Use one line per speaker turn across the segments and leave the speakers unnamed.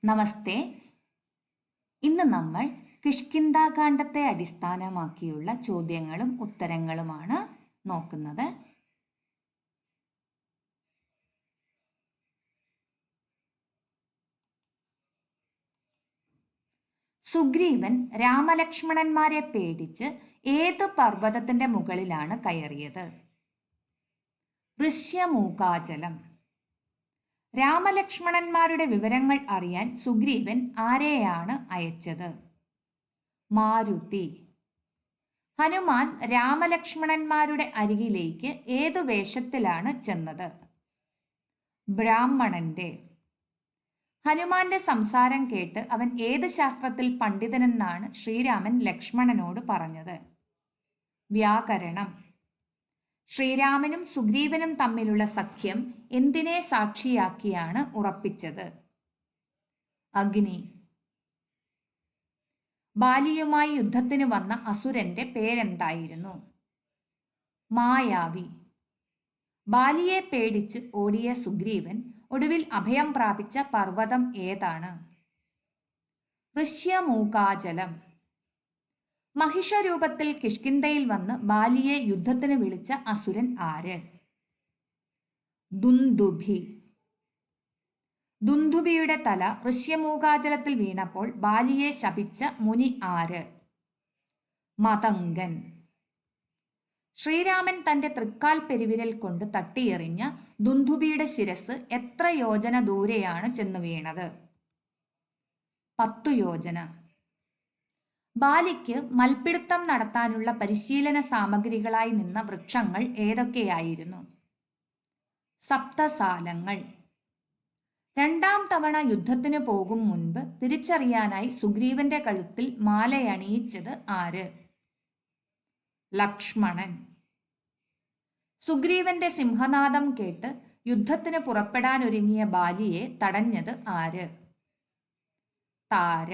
നമസ്തേ. ഇന്ന് നമ്മൾ കിഷ്കിന്ധാകാന്ഡത്തെ അടിസ്ഥാനമാക്കിയുള്ള ചോദ്യങ്ങളും ഉത്തരങ്ങളുമാണ് നോക്കുന്നത്. സുഗ്രീവൻ രാമലക്ഷ്മണന്മാരെ പേടിച്ച് ഏത് പർവ്വതത്തിന്റെ മുകളിലാണ് കയറിയത്? ഋഷ്യമൂകാചലം. രാമലക്ഷ്മണന്മാരുടെ വിവരങ്ങൾ അറിയാൻ സുഗ്രീവൻ ആരെയാണ് അയച്ചത്? മാരുതി. ഹനുമാൻ രാമലക്ഷ്മണന്മാരുടെ അരികിലേക്ക് ഏതു വേഷത്തിലാണ് ചെന്നത്? ബ്രാഹ്മണന്റെ. ഹനുമാന്റെ സംസാരം കേട്ട് അവൻ ഏത് ശാസ്ത്രത്തിൽ പണ്ഡിതനെന്നാണ് ശ്രീരാമൻ ലക്ഷ്മണനോട് പറഞ്ഞത്? വ്യാകരണം. ശ്രീരാമനും സുഗ്രീവനും തമ്മിലുള്ള സഖ്യം എന്തിനെ സാക്ഷിയാക്കിയാണ് ഉറപ്പിച്ചത്? അഗ്നി. ബാലിയുമായി യുദ്ധത്തിന് വന്ന അസുരന്റെ പേരെന്തായിരുന്നു? മായാവി. ബാലിയെ പേടിച്ച് ഓടിയ സുഗ്രീവൻ ഒടുവിൽ അഭയം പ്രാപിച്ച പർവ്വതം ഏതാണ്? ഋഷ്യമൂകാചലം. മഹിഷരൂപത്തിൽ കിഷ്കിന്ധയിൽ വന്ന് ബാലിയെ യുദ്ധത്തിന് വിളിച്ച അസുരൻ ആര്? ദുന്ദുഭി. ദുന്ദുഭിയുടെ തല ഋഷ്യമൂകാചലത്തിൽ വീണപ്പോൾ ബാലിയെ ശപിച്ച മുനി ആര്? മതംഗൻ. ശ്രീരാമൻ തന്റെ തൃക്കാൽ പെരുവിരൽ കൊണ്ട് തട്ടിയെറിഞ്ഞ ദുന്ദുഭിയുടെ ശിരസ് എത്ര യോജന ദൂരെയാണ് ചെന്ന് വീണത്? 10 യോജന. ബാലിക്ക് മൽപിടുത്തം നടത്താനുള്ള പരിശീലന സാമഗ്രികളായി നിന്ന വൃക്ഷങ്ങൾ ഏതൊക്കെയായിരുന്നു? സപ്തസാലങ്ങൾ. 2ാം തവണ യുദ്ധത്തിന് പോകും മുൻപ് തിരിച്ചറിയാനായി സുഗ്രീവന്റെ കഴുത്തിൽ മാലയണിയിച്ചത് ആര്? ലക്ഷ്മണൻ. സുഗ്രീവന്റെ സിംഹനാദം കേട്ട് യുദ്ധത്തിന് പുറപ്പെടാനൊരുങ്ങിയ ബാലിയെ തടഞ്ഞത് ആര്? താര.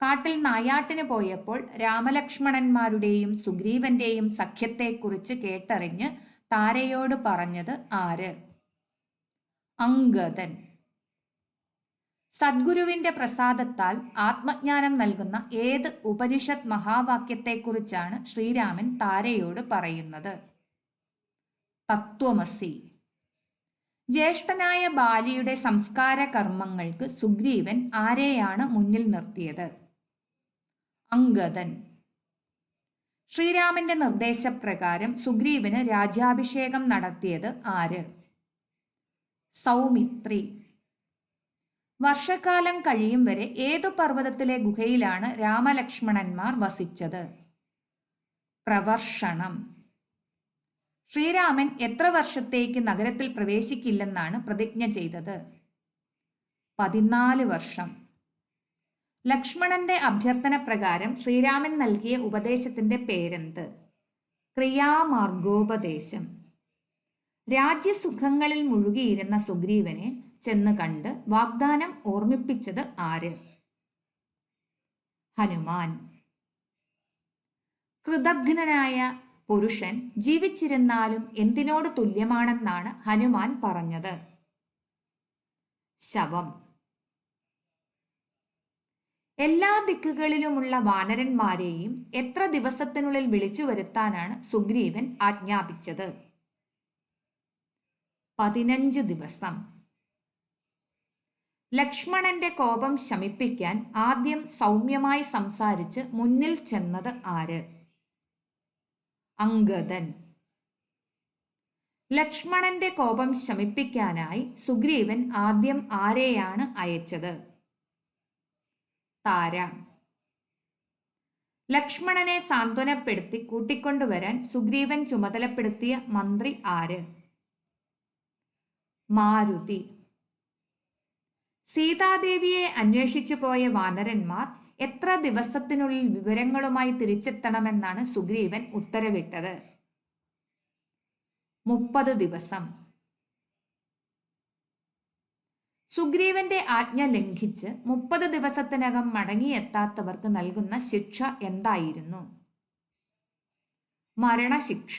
കാട്ടിൽ നായാട്ടിന് പോയപ്പോൾ രാമലക്ഷ്മണന്മാരുടെയും സുഗ്രീവന്റെയും സഖ്യത്തെക്കുറിച്ച് കേട്ടറിഞ്ഞ് താരയോട് പറഞ്ഞത് ആര്? അംഗദൻ. സദ്ഗുരുവിന്റെ പ്രസാദത്താൽ ആത്മജ്ഞാനം നൽകുന്ന ഏത് ഉപനിഷത്ത് മഹാവാക്യത്തെക്കുറിച്ചാണ് ശ്രീരാമൻ താരയോട് പറയുന്നത്? തത്വമസി. ജ്യേഷ്ഠനായ ബാലിയുടെ സംസ്കാര കർമ്മങ്ങൾക്ക് സുഗ്രീവൻ ആരെയാണ് മുന്നിൽ നിർത്തിയത്? അംഗദൻ. ശ്രീരാമന്റെ നിർദ്ദേശപ്രകാരം സുഗ്രീവന് രാജ്യാഭിഷേകം നടത്തിയത് ആര്? സൗമിത്രി. വർഷക്കാലം കഴിയും വരെ ഏതു പർവ്വതത്തിലെ ഗുഹയിലാണ് രാമലക്ഷ്മണന്മാർ വസിച്ചത്? പ്രവർഷണം. ശ്രീരാമൻ എത്ര വർഷത്തേക്ക് നഗരത്തിൽ പ്രവേശിക്കില്ലെന്നാണ് പ്രതിജ്ഞ ചെയ്തത്? 14 വർഷം. ലക്ഷ്മണന്റെ അഭ്യർത്ഥന പ്രകാരം ശ്രീരാമൻ നൽകിയ ഉപദേശത്തിന്റെ പേരെന്ത്? ക്രിയാമാർഗോപദേശം. രാജ്യസുഖങ്ങളിൽ മുഴുകിയിരുന്ന സുഗ്രീവനെ ചെന്ന് കണ്ട് വാഗ്ദാനം ഓർമ്മിപ്പിച്ചത് ആര്? ഹനുമാൻ. കൃതഘ്നനായ പുരുഷൻ ജീവിച്ചിരുന്നാലും എന്തിനോട് തുല്യമാണെന്നാണ് ഹനുമാൻ പറഞ്ഞത്? ശവം. എല്ലാ ദിക്കുകളിലുമുള്ള വാനരന്മാരെയും എത്ര ദിവസത്തിനുള്ളിൽ വിളിച്ചു വരുത്താനാണ് സുഗ്രീവൻ ആജ്ഞാപിച്ചത്? 15 ദിവസം. ലക്ഷ്മണന്റെ കോപം ശമിപ്പിക്കാൻ ആദ്യം സൗമ്യമായി സംസാരിച്ച് മുന്നിൽ ചെന്നത് ആര്? അംഗദൻ. ലക്ഷ്മണന്റെ കോപം ശമിപ്പിക്കാനായി സുഗ്രീവൻ ആദ്യം ആരെയാണ് അയച്ചത്? താര. ലക്ഷ്മണനെ സാന്ത്വനപ്പെടുത്തി കൂട്ടിക്കൊണ്ടുവരാൻ സുഗ്രീവൻ ചുമതലപ്പെടുത്തിയ മന്ത്രി ആര്? മാരുതി. സീതാദേവിയെ അന്വേഷിച്ചു പോയ വാനരന്മാർ എത്ര ദിവസത്തിനുള്ളിൽ വിവരങ്ങളുമായി തിരിച്ചെത്തണമെന്നാണ് സുഗ്രീവൻ ഉത്തരവിട്ടത്? 30 ദിവസം. സുഗ്രീവന്റെ ആജ്ഞ ലംഘിച്ച് 30 ദിവസത്തിനകം മടങ്ങിയെത്താത്തവർക്ക് നൽകുന്ന ശിക്ഷ എന്തായിരുന്നു? മരണശിക്ഷ.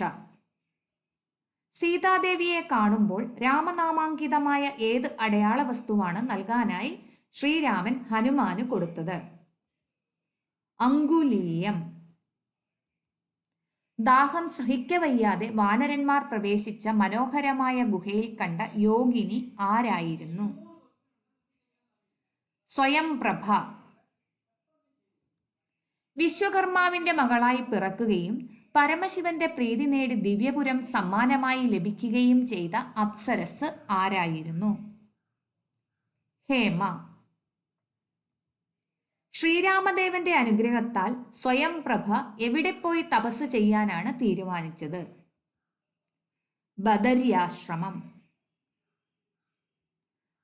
സീതാദേവിയെ കാണുമ്പോൾ രാമനാമാങ്കിതമായ ഏത് അടയാള വസ്തുവാണ് നൽകാനായി ശ്രീരാമൻ ഹനുമാന് കൊടുത്തത്? അങ്കുലീയം. ദാഹം സഹിക്കവയ്യാതെ വാനരന്മാർ പ്രവേശിച്ച മനോഹരമായ ഗുഹയിൽ കണ്ട യോഗിനി ആരായിരുന്നു? സ്വയംപ്രഭ. വിശ്വകർമാവിന്റെ മകളായി പിറക്കുകയും പരമശിവന്റെ പ്രീതി നേടി ദിവ്യപുരം സമ്മാനമായി ലഭിക്കുകയും ചെയ്ത അപ്സരസ് ആരായിരുന്നു? ഹേമ. ശ്രീരാമദേവന്റെ അനുഗ്രഹത്താൽ സ്വയംപ്രഭ എവിടെ പോയി തപസ് ചെയ്യാനാണ് തീരുമാനിച്ചത്? ബദര്യാശ്രമം.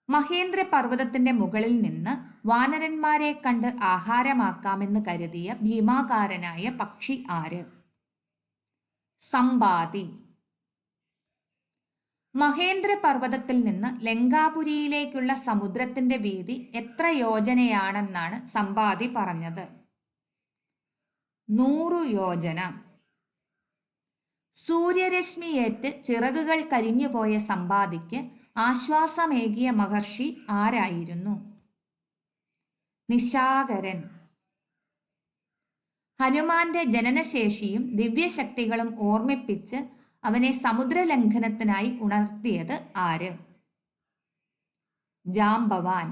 മഹേന്ദ്ര പർവ്വതത്തിന്റെ മുകളിൽ നിന്ന് വാനരന്മാരെ കണ്ട് ആഹാരമാക്കാമെന്ന് കരുതിയ ഭീമാകാരനായ പക്ഷി ആര്? സമ്പാതി. മഹേന്ദ്ര പർവ്വതത്തിൽ നിന്ന് ലങ്കാപുരിയിലേക്കുള്ള സമുദ്രത്തിന്റെ വീതി എത്ര യോജനയാണെന്നാണ് സമ്പാതി പറഞ്ഞത്? 100 യോജന. സൂര്യരശ്മിയേറ്റ് ചിറകുകൾ കരിഞ്ഞുപോയ സമ്പാദിക്ക് ആശ്വാസമേകിയ മഹർഷി ആരായിരുന്നു? നിശാകരൻ. ഹനുമാന്റെ ജനനശേഷിയും ദിവ്യശക്തികളും ഓർമ്മിപ്പിച്ച് അവനെ സമുദ്രലംഘനത്തിനായി ഉണർത്തിയത് ആര്? ജാംബവാൻ.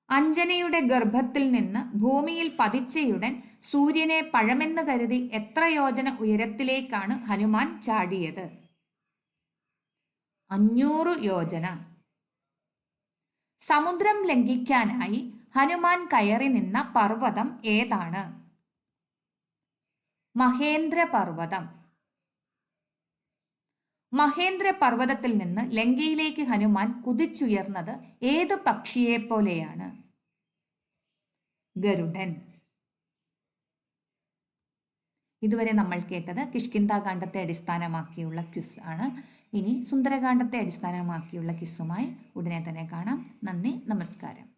അഞ്ജനയുടെ ഗർഭത്തിൽ നിന്ന് ഭൂമിയിൽ പതിച്ചയുടൻ സൂര്യനെ പഴമെന്ന് കരുതി എത്ര യോജന ഉയരത്തിലേക്കാണ് ഹനുമാൻ ചാടിയത്? 500 യോജന. സമുദ്രം ലംഘിക്കാനായി ഹനുമാൻ കയറി നിന്ന പർവ്വതം ഏതാണ്? മഹേന്ദ്ര പർവ്വതം. മഹേന്ദ്ര പർവ്വതത്തിൽ നിന്ന് ലങ്കയിലേക്ക് ഹനുമാൻ കുതിച്ചുയർന്നത് ഏതു പക്ഷിയെ പോലെയാണ്? ഗരുഡൻ. ഇതുവരെ നമ്മൾ കേട്ടത് കിഷ്കിന്ധാകാന്ഡത്തെ അടിസ്ഥാനമാക്കിയുള്ള ക്വിസ് ആണ്. ഇനി സുന്ദരകാന്ഡത്തെ അടിസ്ഥാനമാക്കിയുള്ള ക്വിസുമായി ഉടനെ തന്നെ കാണാം. നന്ദി, നമസ്കാരം.